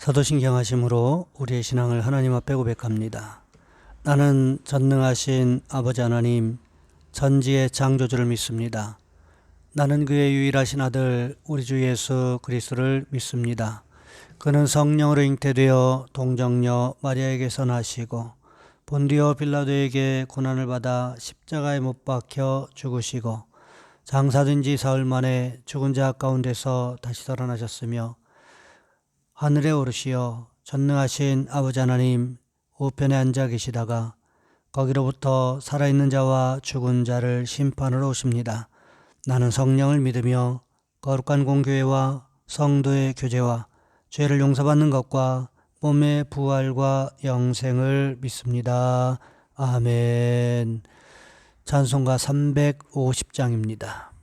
사도신경하심으로 우리의 신앙을 하나님 앞에 고백합니다. 나는 전능하신 아버지 하나님 전지의 창조주를 믿습니다. 나는 그의 유일하신 아들 우리 주 예수 그리스도를 믿습니다. 그는 성령으로 잉태되어 동정녀 마리아에게서 나시고 본디오 빌라도에게 고난을 받아 십자가에 못 박혀 죽으시고 장사된 지 사흘 만에 죽은 자 가운데서 다시 살아나셨으며 하늘에 오르시어 전능하신 아버지 하나님 우편에 앉아 계시다가 거기로부터 살아있는 자와 죽은 자를 심판하러 오십니다. 나는 성령을 믿으며 거룩한 공교회와 성도의 교제와 죄를 용서받는 것과 몸의 부활과 영생을 믿습니다. 아멘. 찬송가 350장입니다.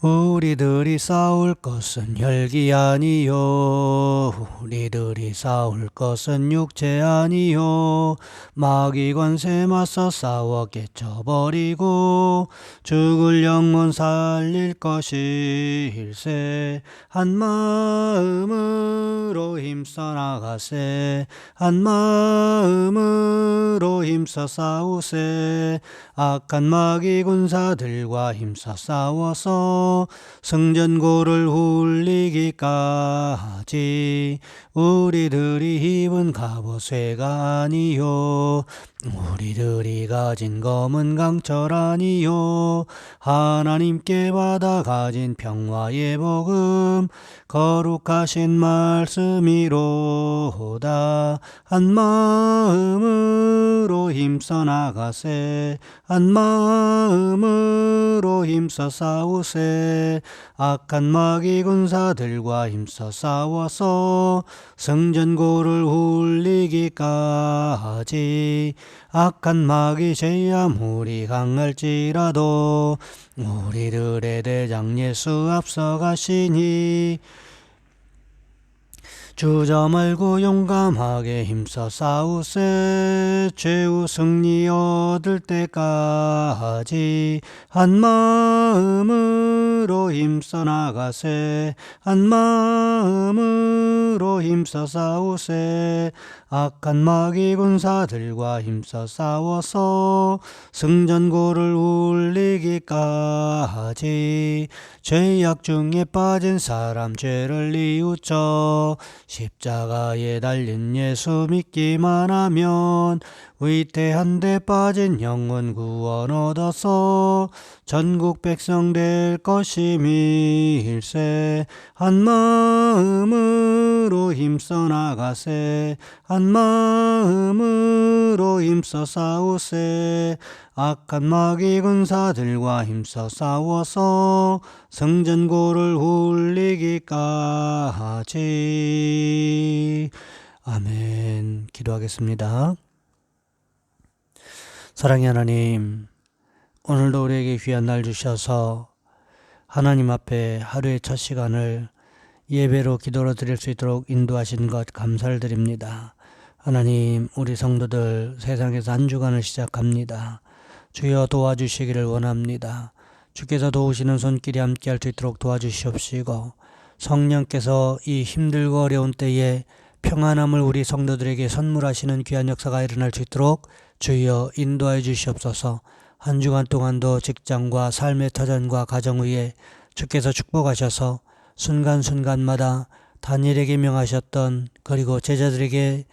우리들이 싸울 것은 혈기 아니요, 우리들이 싸울 것은 육체 아니요, 마귀 권세 맞서 싸워 깨쳐버리고 죽을 영혼 살릴 것일세. 한 마음으로 힘써 나가세, 한 마음으로 힘써 싸우세. 악한 마귀 군사들과 힘써 싸워서 승전고를 울리기까지. 우리들이 입은 갑옷 쇠가 아니요, 우리들이 가진 검은 강철 아니요, 하나님께 받아 가진 평화의 복음 거룩하신 말씀이로다. 한 마음으로 힘써 나가세, 한 마음으로 힘써 싸우세. 악한 마귀 군사들과 힘써 싸워서 승전고를 울리기까지. 악한 마귀 죄암 우리 강할지라도 우리들의 대장 예수 앞서가시니 주저 말고 용감하게 힘써 싸우세. 최후 승리 얻을 때까지. 한 마음으로 힘써 나가세, 한 마음으로 힘써 싸우세. 악한 마귀 군사들과 힘써 싸워서 승전고를 울리기까지. 죄악 중에 빠진 사람 죄를 뉘우쳐 십자가에 달린 예수 믿기만 하면 위태한 데 빠진 영혼 구원 얻어서 전국 백성 될 것임일세. 한 마음으로 힘써 나가세, 한 마음으로 힘써 싸우세. 악한 마귀 군사들과 힘써 싸워서 승전고를 울리기까지. 아멘. 기도하겠습니다. 사랑의 하나님, 오늘도 우리에게 귀한 날 주셔서 하나님 앞에 하루의 첫 시간을 예배로 기도로 드릴 수 있도록 인도하신 것 감사를 드립니다. 하나님, 우리 성도들 세상에서 한 주간을 시작합니다. 주여 도와주시기를 원합니다. 주께서 도우시는 손길이 함께 할 수 있도록 도와주시옵시고 성령께서 이 힘들고 어려운 때에 평안함을 우리 성도들에게 선물하시는 귀한 역사가 일어날 수 있도록 주여 인도하여 주시옵소서. 한 주간 동안도 직장과 삶의 터전과 가정 위에 주께서 축복하셔서 순간순간마다 다니엘에게 명하셨던, 그리고 제자들에게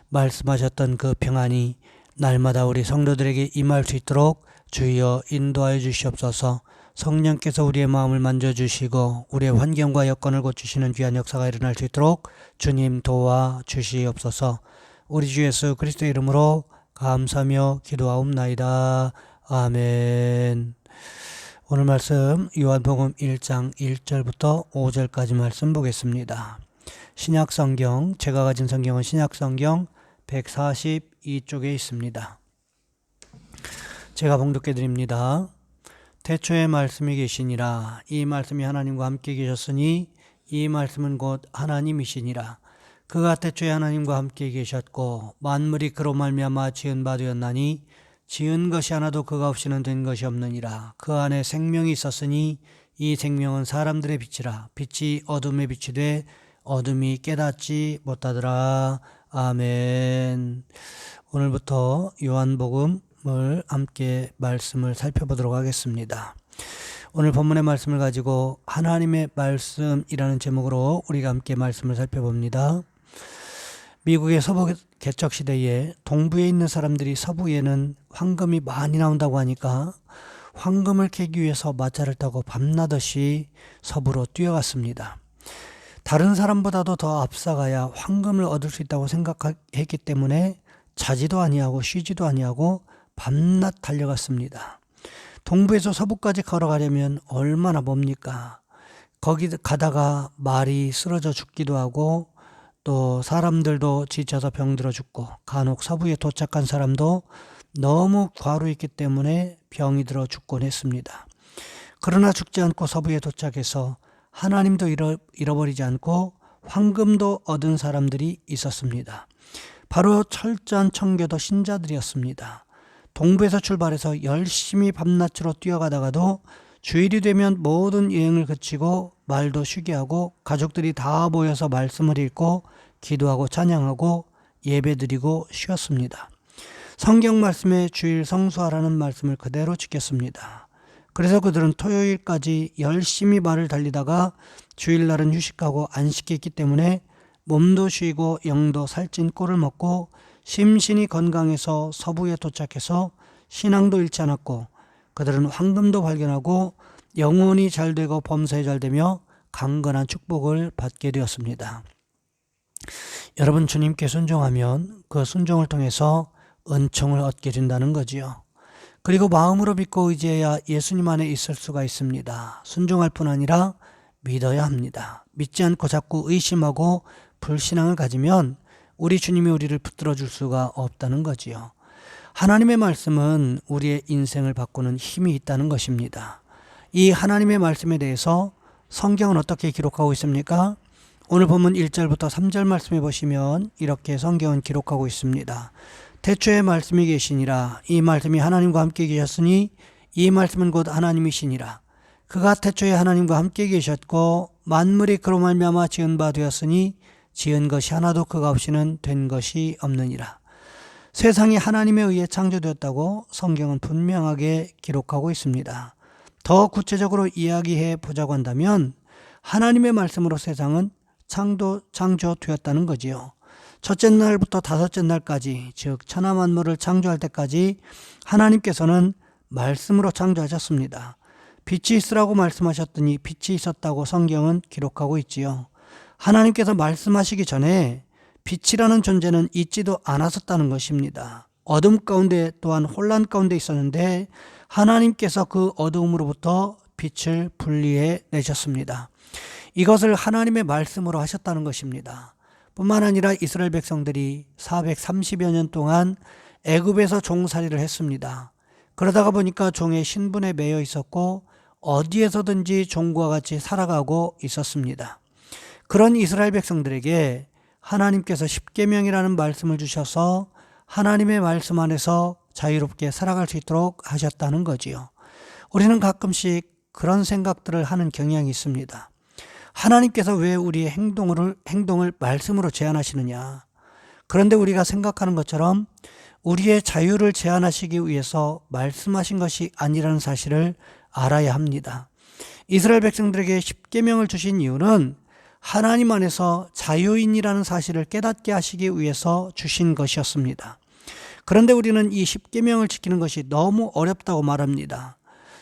말씀하셨던 그 평안이 날마다 우리 성도들에게 임할 수 있도록 주여 인도하여 주시옵소서. 성령께서 우리의 마음을 만져주시고 우리의 환경과 여건을 고치시는 귀한 역사가 일어날 수 있도록 주님 도와주시옵소서. 우리 주 예수 그리스도의 이름으로 감사하며 기도하옵나이다. 아멘. 오늘 말씀 요한복음 1장 1절부터 5절까지 말씀 보겠습니다. 신약성경, 제가 가진 성경은 신약성경 142쪽에 있습니다. 제가 봉독해 드립니다. 태초에 말씀이 계시니라. 이 말씀이 하나님과 함께 계셨으니 이 말씀은 곧 하나님이시니라. 그가 태초에 하나님과 함께 계셨고 만물이 그로 말미암아 지은 바 되었나니 지은 것이 하나도 그가 없이는 된 것이 없느니라. 그 안에 생명이 있었으니 이 생명은 사람들의 빛이라. 빛이 어둠에 빛이 돼 어둠이 깨닫지 못하더라. 아멘. 오늘부터 요한복음을 함께 말씀을 살펴보도록 하겠습니다. 오늘 본문의 말씀을 가지고 하나님의 말씀이라는 제목으로 우리가 함께 말씀을 살펴봅니다. 미국의 서부 개척 시대에 동부에 있는 사람들이 서부에는 황금이 많이 나온다고 하니까 황금을 캐기 위해서 마차를 타고 밤낮없이 서부로 뛰어갔습니다. 다른 사람보다도 더 앞서가야 황금을 얻을 수 있다고 생각했기 때문에 자지도 아니하고 쉬지도 아니하고 밤낮 달려갔습니다. 동부에서 서부까지 걸어가려면 얼마나 멉니까? 거기 가다가 말이 쓰러져 죽기도 하고 또 사람들도 지쳐서 병들어 죽고 간혹 서부에 도착한 사람도 너무 과로했기 때문에 병이 들어 죽곤 했습니다. 그러나 죽지 않고 서부에 도착해서 하나님도 잃어버리지 않고 황금도 얻은 사람들이 있었습니다. 바로 철저한 청교도 신자들이었습니다. 동부에서 출발해서 열심히 밤낮으로 뛰어가다가도 주일이 되면 모든 여행을 그치고 말도 쉬게 하고 가족들이 다 모여서 말씀을 읽고 기도하고 찬양하고 예배드리고 쉬었습니다. 성경 말씀에 주일 성수하라는 말씀을 그대로 지켰습니다. 그래서 그들은 토요일까지 열심히 말을 달리다가 주일날은 휴식하고 안식했기 때문에 몸도 쉬고 영도 살찐 꼴을 먹고 심신이 건강해서 서부에 도착해서 신앙도 잃지 않았고 그들은 황금도 발견하고 영혼이 잘되고 범사에 잘되며 강건한 축복을 받게 되었습니다. 여러분, 주님께 순종하면 그 순종을 통해서 은총을 얻게 된다는 거지요. 그리고 마음으로 믿고 의지해야 예수님 안에 있을 수가 있습니다. 순종할 뿐 아니라 믿어야 합니다. 믿지 않고 자꾸 의심하고 불신앙을 가지면 우리 주님이 우리를 붙들어 줄 수가 없다는 거지요. 하나님의 말씀은 우리의 인생을 바꾸는 힘이 있다는 것입니다. 이 하나님의 말씀에 대해서 성경은 어떻게 기록하고 있습니까? 오늘 본문 1절부터 3절 말씀해 보시면 이렇게 성경은 기록하고 있습니다. 태초에 말씀이 계시니라. 이 말씀이 하나님과 함께 계셨으니 이 말씀은 곧 하나님이시니라. 그가 태초에 하나님과 함께 계셨고 만물이 그로 말미암아 지은 바 되었으니 지은 것이 하나도 그가 없이는 된 것이 없느니라. 세상이 하나님에 의해 창조되었다고 성경은 분명하게 기록하고 있습니다. 더 구체적으로 이야기해 보자고 한다면 하나님의 말씀으로 세상은 창조되었다는 거지요. 첫째 날부터 다섯째 날까지, 즉 천하 만물을 창조할 때까지 하나님께서는 말씀으로 창조하셨습니다. 빛이 있으라고 말씀하셨더니 빛이 있었다고 성경은 기록하고 있지요. 하나님께서 말씀하시기 전에 빛이라는 존재는 있지도 않았었다는 것입니다. 어둠 가운데 또한 혼란 가운데 있었는데 하나님께서 그 어두움으로부터 빛을 분리해 내셨습니다. 이것을 하나님의 말씀으로 하셨다는 것입니다. 뿐만 아니라 이스라엘 백성들이 430여 년 동안 애굽에서 종살이를 했습니다. 그러다가 보니까 종의 신분에 매여 있었고 어디에서든지 종과 같이 살아가고 있었습니다. 그런 이스라엘 백성들에게 하나님께서 십계명이라는 말씀을 주셔서 하나님의 말씀 안에서 자유롭게 살아갈 수 있도록 하셨다는 거지요. 우리는 가끔씩 그런 생각들을 하는 경향이 있습니다. 하나님께서 왜 우리의 행동을 말씀으로 제한하시느냐? 그런데 우리가 생각하는 것처럼 우리의 자유를 제한하시기 위해서 말씀하신 것이 아니라는 사실을 알아야 합니다. 이스라엘 백성들에게 십계명을 주신 이유는 하나님 안에서 자유인이라는 사실을 깨닫게 하시기 위해서 주신 것이었습니다. 그런데 우리는 이 십계명을 지키는 것이 너무 어렵다고 말합니다.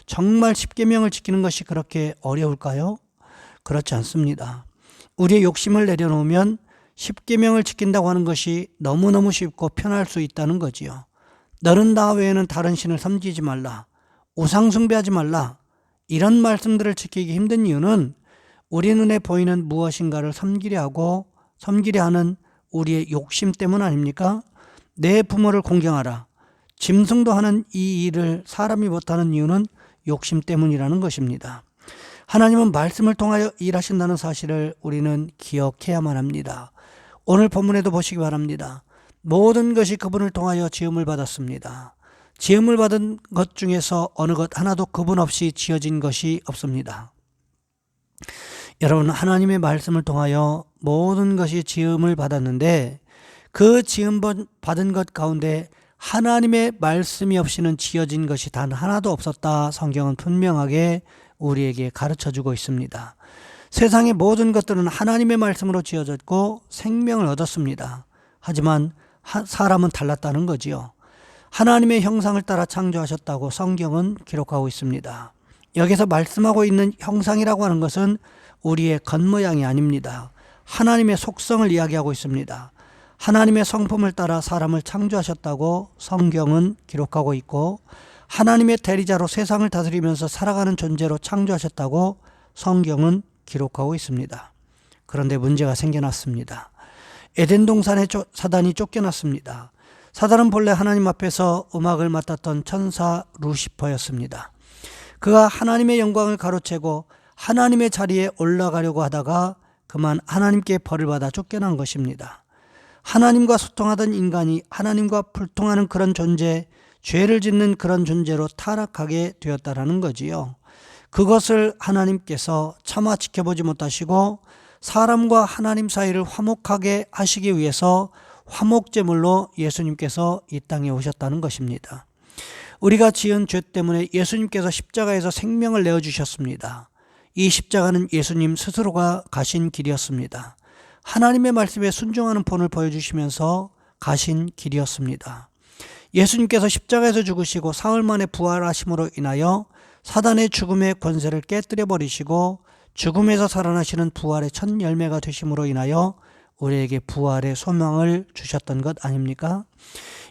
정말 십계명을 지키는 것이 그렇게 어려울까요? 그렇지 않습니다. 우리의 욕심을 내려놓으면 십계명을 지킨다고 하는 것이 너무너무 쉽고 편할 수 있다는 거지요. 너는 나 외에는 다른 신을 섬기지 말라. 우상 숭배하지 말라. 이런 말씀들을 지키기 힘든 이유는 우리 눈에 보이는 무엇인가를 섬기려 하는 우리의 욕심 때문 아닙니까? 내 부모를 공경하라. 짐승도 하는 이 일을 사람이 못하는 이유는 욕심 때문이라는 것입니다. 하나님은 말씀을 통하여 일하신다는 사실을 우리는 기억해야만 합니다. 오늘 본문에도 보시기 바랍니다. 모든 것이 그분을 통하여 지음을 받았습니다. 지음을 받은 것 중에서 어느 것 하나도 그분 없이 지어진 것이 없습니다. 여러분, 하나님의 말씀을 통하여 모든 것이 지음을 받았는데 그 지음 받은 것 가운데 하나님의 말씀이 없이는 지어진 것이 단 하나도 없었다. 성경은 분명하게 우리에게 가르쳐주고 있습니다. 세상의 모든 것들은 하나님의 말씀으로 지어졌고 생명을 얻었습니다. 하지만 사람은 달랐다는 거지요. 하나님의 형상을 따라 창조하셨다고 성경은 기록하고 있습니다. 여기서 말씀하고 있는 형상이라고 하는 것은 우리의 겉모양이 아닙니다. 하나님의 속성을 이야기하고 있습니다. 하나님의 성품을 따라 사람을 창조하셨다고 성경은 기록하고 있고, 하나님의 대리자로 세상을 다스리면서 살아가는 존재로 창조하셨다고 성경은 기록하고 있습니다. 그런데 문제가 생겨났습니다. 에덴 동산에 사단이 쫓겨났습니다. 사단은 본래 하나님 앞에서 음악을 맡았던 천사 루시퍼였습니다. 그가 하나님의 영광을 가로채고 하나님의 자리에 올라가려고 하다가 그만 하나님께 벌을 받아 쫓겨난 것입니다. 하나님과 소통하던 인간이 하나님과 불통하는 그런 존재, 죄를 짓는 그런 존재로 타락하게 되었다라는 거지요. 그것을 하나님께서 차마 지켜보지 못하시고 사람과 하나님 사이를 화목하게 하시기 위해서 화목제물로 예수님께서 이 땅에 오셨다는 것입니다. 우리가 지은 죄 때문에 예수님께서 십자가에서 생명을 내어주셨습니다. 이 십자가는 예수님 스스로가 가신 길이었습니다. 하나님의 말씀에 순종하는 본을 보여주시면서 가신 길이었습니다. 예수님께서 십자가에서 죽으시고 사흘 만에 부활하심으로 인하여 사단의 죽음의 권세를 깨뜨려 버리시고 죽음에서 살아나시는 부활의 첫 열매가 되심으로 인하여 우리에게 부활의 소망을 주셨던 것 아닙니까?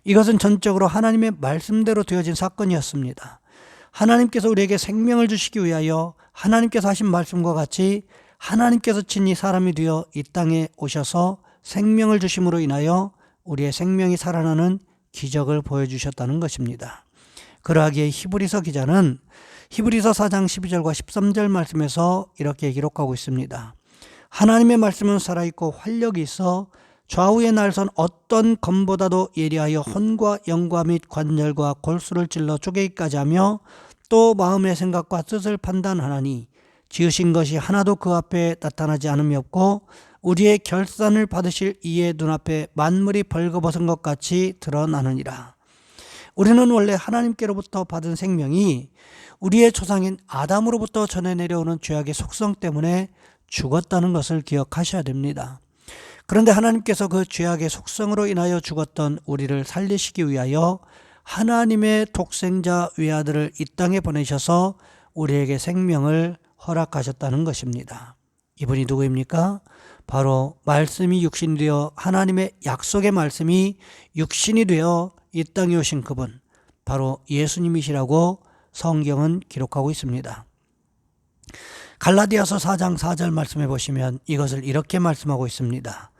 이것은 전적으로 하나님의 말씀대로 되어진 사건이었습니다. 하나님께서 우리에게 생명을 주시기 위하여 하나님께서 하신 말씀과 같이 하나님께서 친히 사람이 되어 이 땅에 오셔서 생명을 주심으로 인하여 우리의 생명이 살아나는 기적을 보여주셨다는 것입니다. 그러하기에 히브리서 기자는 히브리서 4장 12절과 13절 말씀에서 이렇게 기록하고 있습니다. 하나님의 말씀은 살아있고 활력이 있어 좌우의 날선 어떤 검보다도 예리하여 혼과 영과 및 관절과 골수를 찔러 쪼개기까지 하며 또 마음의 생각과 뜻을 판단하나니 지으신 것이 하나도 그 앞에 나타나지 않음이 없고 우리의 결산을 받으실 이의 눈앞에 만물이 벌거벗은 것 같이 드러나느니라. 우리는 원래 하나님께로부터 받은 생명이 우리의 조상인 아담으로부터 전해 내려오는 죄악의 속성 때문에 죽었다는 것을 기억하셔야 됩니다. 그런데 하나님께서 그 죄악의 속성으로 인하여 죽었던 우리를 살리시기 위하여 하나님의 독생자 외아들을 이 땅에 보내셔서 우리에게 생명을 허락하셨다는 것입니다. 이분이 누구입니까? 바로 말씀이 육신이 되어 하나님의 약속의 말씀이 육신이 되어 이 땅에 오신 그분, 바로 예수님이시라고 성경은 기록하고 있습니다. 갈라디아서 4장 4절 말씀해 보시면 이것을 이렇게 말씀하고 있습니다.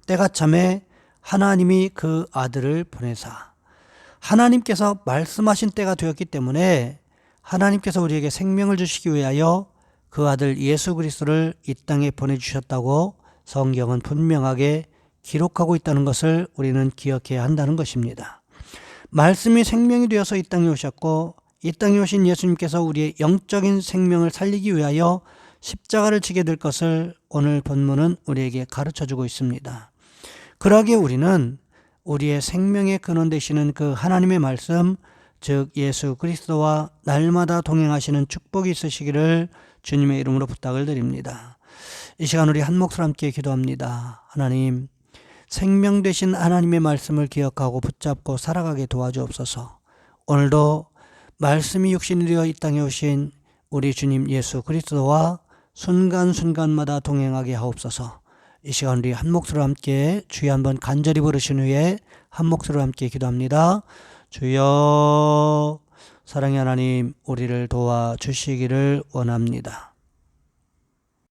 때가 참에 하나님이 그 아들을 보내사. 하나님께서 말씀하신 때가 되었기 때문에 하나님께서 우리에게 생명을 주시기 위하여 그 아들 예수 그리스도를 이 땅에 보내주셨다고 성경은 분명하게 기록하고 있다는 것을 우리는 기억해야 한다는 것입니다. 말씀이 생명이 되어서 이 땅에 오셨고 이 땅에 오신 예수님께서 우리의 영적인 생명을 살리기 위하여 십자가를 지게 될 것을 오늘 본문은 우리에게 가르쳐주고 있습니다. 그러기에 우리는 우리의 생명의 근원 되시는 그 하나님의 말씀, 즉 예수 그리스도와 날마다 동행하시는 축복이 있으시기를 주님의 이름으로 부탁을 드립니다. 이 시간 우리 한 목소리 함께 기도합니다. 하나님, 생명 되신 하나님의 말씀을 기억하고 붙잡고 살아가게 도와주옵소서. 오늘도 말씀이 육신이 되어 이 땅에 오신 우리 주님 예수 그리스도와 순간순간마다 동행하게 하옵소서. 이 시간 우리 한 목소리로 함께 주여 한번 간절히 부르신 후에 한 목소리로 함께 기도합니다. 주여, 사랑의 하나님, 우리를 도와주시기를 원합니다.